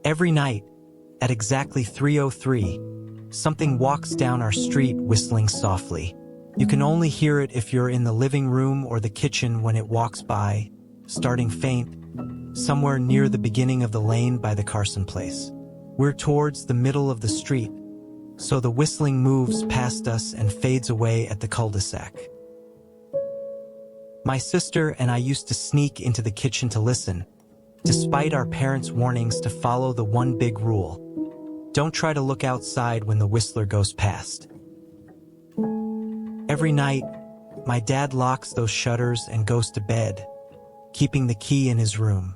Every night, at exactly 3:03, something walks down our street whistling softly. You can only hear it if you're in the living room or the kitchen when it walks by, starting faint, somewhere near the beginning of the lane by the Carson place. We're towards the middle of the street, so the whistling moves past us and fades away at the cul-de-sac. My sister and I used to sneak into the kitchen to listen, despite our parents' warnings to follow the one big rule: don't try to look outside when the whistler goes past. Every night, my dad locks those shutters and goes to bed, keeping the key in his room.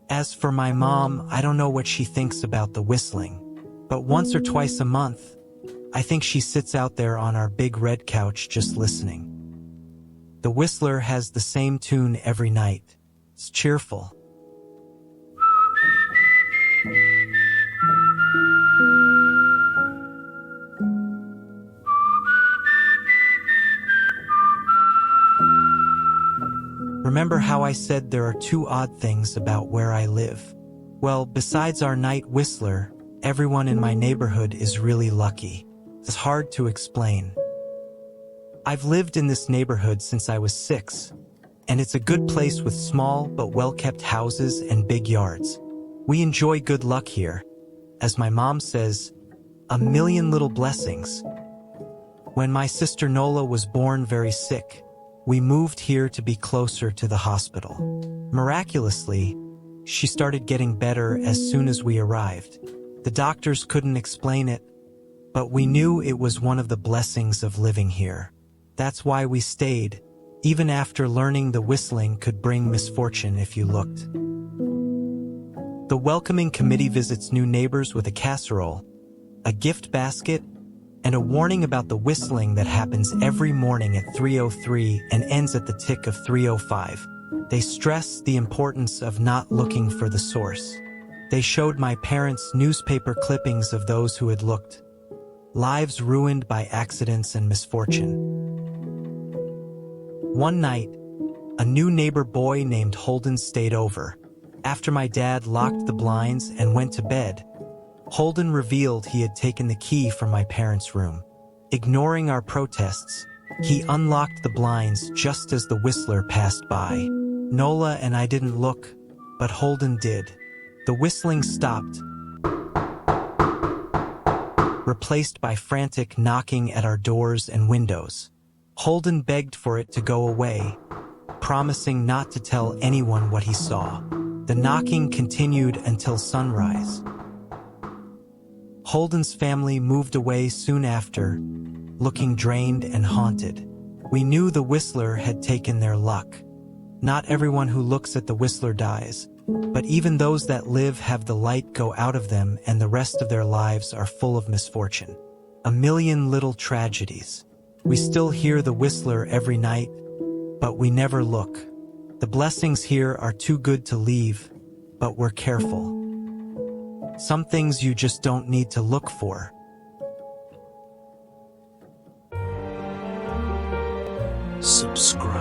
As for my mom, I don't know what she thinks about the whistling, but once or twice a month, I think she sits out there on our big red couch just listening. The whistler has the same tune every night. It's cheerful. Remember how I said there are two odd things about where I live? Well, besides our night whistler, everyone in my neighborhood is really lucky. It's hard to explain. I've lived in this neighborhood since I was 6, and it's a good place with small but well-kept houses and big yards. We enjoy good luck here. As my mom says, a million little blessings. When my sister Nola was born very sick, we moved here to be closer to the hospital. Miraculously, she started getting better as soon as we arrived. The doctors couldn't explain it, but we knew it was one of the blessings of living here. That's why we stayed, even after learning the whistling could bring misfortune if you looked. The welcoming committee visits new neighbors with a casserole, a gift basket, and a warning about the whistling that happens every morning at 3:03 and ends at the tick of 3:05. They stress the importance of not looking for the source. They showed my parents newspaper clippings of those who had looked. Lives ruined by accidents and misfortune. One night, a new neighbor boy named Holden stayed over. After my dad locked the blinds and went to bed, Holden revealed he had taken the key from my parents' room. Ignoring our protests, he unlocked the blinds just as the whistler passed by. Nola and I didn't look, but Holden did. The whistling stopped, replaced by frantic knocking at our doors and windows. Holden begged for it to go away, promising not to tell anyone what he saw. The knocking continued until sunrise. Holden's family moved away soon after, looking drained and haunted. We knew the whistler had taken their luck. Not everyone who looks at the whistler dies, but even those that live have the light go out of them, and the rest of their lives are full of misfortune. A million little tragedies. We still hear the whistler every night, but we never look. The blessings here are too good to leave, but we're careful. Some things you just don't need to look for. Subscribe.